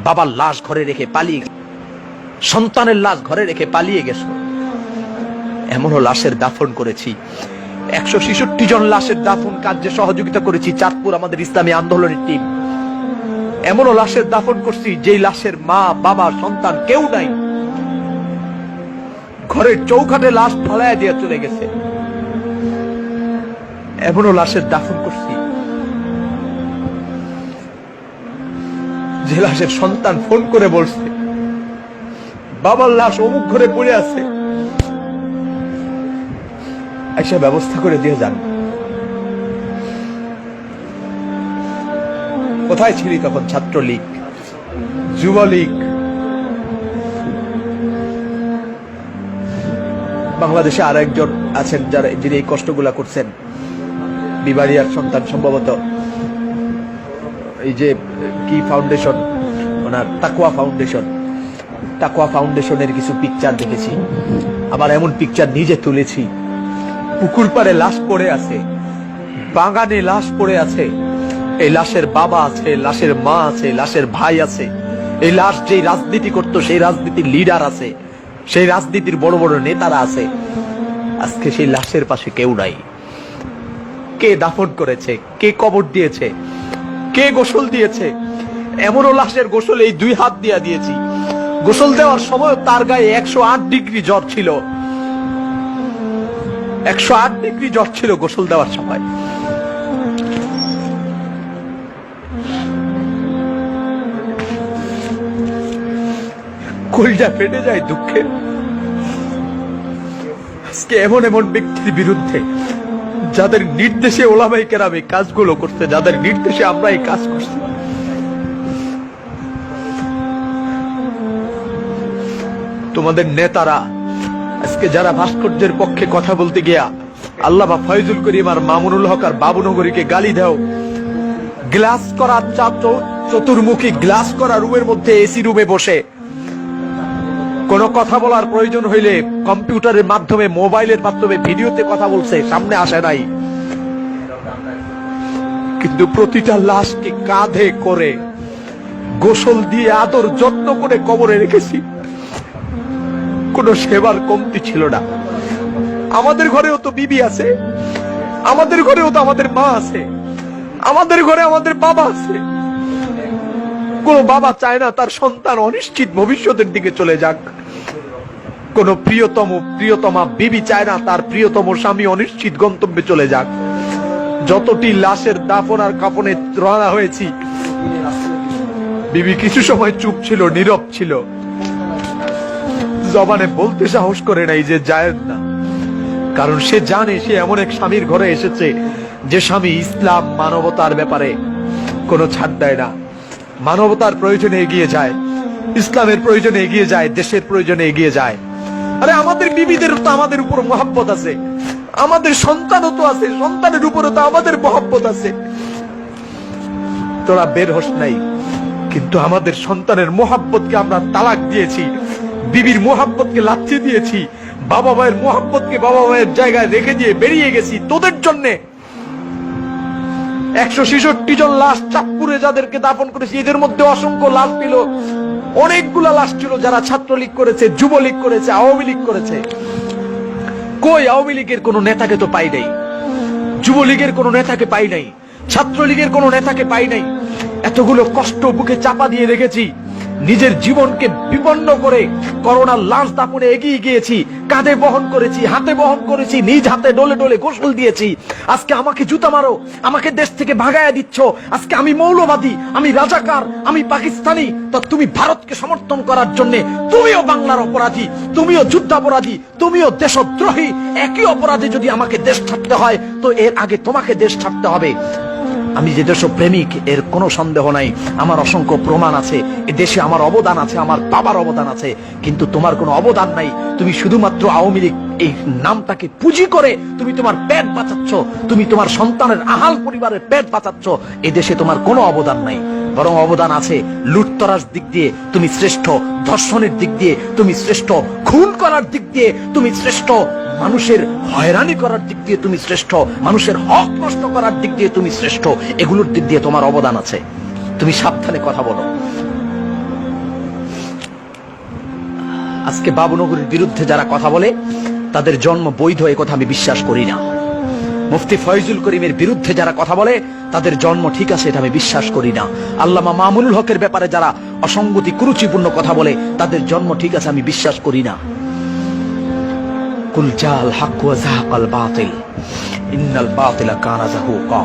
বাবার লাশ ঘরে রেখে পালিয়ে, সন্তানের লাশ ঘরে রেখে পালিয়ে গেছো। এমনও লাশের দাফন করেছি, 166 জন লাশের দাফন কার্যে সহযোগিতা করেছি চাঁদপুর আমাদের ইসলামী আন্দোলনের টিম। এমনও লাশের দাফন করছি যে লাশের মা বাবা সন্তান কেউ নাই, ঘরের চৌকাঠে লাশ ফালাইয়া দিয়ে চলে গেছে। এমনও লাশের দাফন করছি যে লাশের সন্তান ফোন করে বলছে বাবার লাশ অমুক ঘরে পড়ে আছে, এসে ব্যবস্থা করে দিয়ে যান। কোথায় ছিলি তখন? ছাত্রলীগ, যুবলীগ, বাংলাদেশে আর একজন আছেন যারা যিনি এই কষ্টগুলা করছেন, বিবাড়িয়ার সন্তান, সম্ভবত এই যে কি ফাউন্ডেশন ওনার, তাকওয়া ফাউন্ডেশন, তাকওয়া ফাউন্ডেশনের কিছু পিকচার দেখেছি। আবার এমন পিকচার নিজে তুলেছি, পুকুর পাড়ে লাশ পড়ে আছে, বাগানে লাশ পড়ে আছে, এই লাশের বাবা আছে, লাশের মা আছে, লাশের ভাই আছে। এই লাশ যেই রাজনীতি করত সেই রাজনীতির লিডার আছে, সেই রাজনীতির বড় বড় নেতারা আছে। আজকে সেই লাশের পাশে কেউ নাই। কে দাফন করেছে? কে কবর দিয়েছে? কে গোসল দিয়েছে? এমনও লাশের গোসল এই 2 হাত দিয়ে দিয়েছি। গোসল দেওয়ার সময় তার গায়ে 108 ডিগ্রি জ্বর ছিল, 108 ডিগ্রি জ্বর ছিল গোসল দেওয়ার সময়। কলিজা ফেটে যায় দুঃখে। আজকে এমন এমন ব্যক্তির বিরুদ্ধে যাদের নির্দেশে ওলামায়ে কেরাম এই কাজগুলো করতে, যাদের নির্দেশে আমরা এই কাজ করছি, তোমাদের নেতারা আজকে যারা ভাস্কর্যের পক্ষে কথা বলতে গিয়া আল্লামা ফয়জুল করিম আর মামুনুল হক আর বাবুনগরীকে গালি দাও, গ্লাস করা চতুর্মুখী গ্লাস করা রুমের মধ্যে এসি রুমে বসে কোন কথা বলার প্রয়োজন হইলে কম্পিউটারের মাধ্যমে, মোবাইলের মাধ্যমে ভিডিওতে কথা বলছে, সামনে আসে নাই। কিন্তু প্রতিটা লাশকে কাঁধে করে গোসল দিয়ে আদর যত্ন করে কবরে রেখেছি। কোন সেবার কমতি ছিল না। আমাদের ঘরেও তো বিবি আছে, আমাদের ঘরেও তো আমাদের মা আছে, আমাদের ঘরে আমাদের বাবা আছে। কোন বাবা চায় না তার সন্তান অনিশ্চিত ভবিষ্যতের দিকে চলে যাক। কোন প্রিয়তমা বিবি চায় না তার প্রিয়তম স্বামী অনিশ্চিত গন্তব্যে চলে যাক। যতটি লাশের দাফন আর কাফনে রওনা হয়েছি, বিবি কিছু সময় চুপ ছিল, নীরব ছিল, জবানে বলতে সাহস করে নাই যে যায় না। কারণ সে জানে সে এমন এক স্বামীর ঘরে এসেছে যে স্বামী ইসলাম মানবতার ব্যাপারে কোনো ছাড় দেয় না, মানবতার প্রয়োজনে এগিয়ে যায়, ইসলামের প্রয়োজনে এগিয়ে যায়, দেশের প্রয়োজনে এগিয়ে যায়। আরে আমাদের বিবিদের তো আমাদের উপর মহব্বত আছে, আমাদের সন্তানও তো আছে, সন্তানের উপরে তো আমাদের মহব্বত আছে। তোরা বের হস নাই, কিন্তু আমাদের সন্তানের মহব্বতকে আমরা তালাক দিয়েছি, বিবির মহব্বতকে লাথি দিয়েছি, বাবা মায়ের মহব্বতকে বাবা মায়ের জায়গায় রেখে দিয়ে বেরিয়ে গেছি তোদের জন্যে। 166 জন লাশ চাঁদপুরে যাদেরকে দাফন করেছি, এদের মধ্যে অসংখ্য লাশ ছিল, অনেকগুলা লাশ ছিল যারা ছাত্রলীগ করেছে, যুবলীগ করেছে, আওয়ামী লীগ করেছে। কই আওয়ামী লীগের কোন নেতাকে তো পাই নাই, যুবলীগের কোন নেতাকে পাই নাই, ছাত্রলীগের কোন নেতাকে পাই নাই। এতগুলো কষ্ট বুকে চাপা দিয়ে রেখেছি, নিজের জীবনকে বিপন্ন করে করোনার লাশ দাফনে এগিয়ে গিয়েছি, কাঁধে বহন করেছি, হাতে বহন করেছি, নিজ হাতে ডলে ডলে গোসল দিয়েছি। আজকে আমাকে জুতা মারো, আমাকে দেশ থেকে ভাগায়া দিচ্ছ, আজকে আমি মৌলবাদী, আমি রাজাকার, আমি পাকিস্তানি, তো তুমি ভারতকে সমর্থন করার জন্য তুমিও বাংলার অপরাধী, তুমিও যুদ্ধাপরাধী, তুমিও দেশদ্রোহী। একই অপরাধে যদি আমাকে দেশ ছাড়তে হয় তো এর আগে তোমাকে দেশ ছাড়তে হবে। আমি যে দেশপ্রেমিক এর কোনো সন্দেহ নাই, আমার অসংখ্য প্রমাণ আছে, এ দেশে আমার অবদান আছে, আমার বাবার অবদান আছে, কিন্তু তোমার কোনো অবদান নাই। তুমি শুধুমাত্র আওয়ামী লীগ এই নামটাকে পুঁজি করে তুমি তোমার পেট বাঁচাচ্ছ, তুমি তোমার সন্তানের আহাল পরিবারের পেট বাঁচাচ্ছ। এ দেশে তোমার কোনো অবদান নাই, বরং অবদান আছে লুটতরাজ দিক দিয়ে তুমি শ্রেষ্ঠ, ধর্ষণের দিক দিয়ে তুমি শ্রেষ্ঠ, খুন করার দিক দিয়ে তুমি শ্রেষ্ঠ, মানুষের হয়রানি করার দিক দিয়ে তুমি শ্রেষ্ঠ, মানুষের হক নষ্ট করার দিক দিয়ে তুমি শ্রেষ্ঠ। এগুলোর দিক দিয়ে তোমার অবদান আছে। তুমি সাবধানে কথা বলো। আজকে বাবুনগরীর বিরুদ্ধে যারা কথা বলে তাদের জন্ম বৈধ, এ কথা আমি বিশ্বাস করি না। মুফতি ফয়জুল করিমের বিরুদ্ধে যারা কথা বলে তাদের জন্ম ঠিক আছে, এটা আমি বিশ্বাস করি না। আল্লামা মামুনুল হকের ব্যাপারে যারা অসঙ্গতি কুরুচিপূর্ণ কথা বলে তাদের জন্ম ঠিক আছে, আমি বিশ্বাস করি না। কুল জাল হক ওয়া যাহাকাল বাতিল ইন্নাল বাতিলা কানা যাহুকা।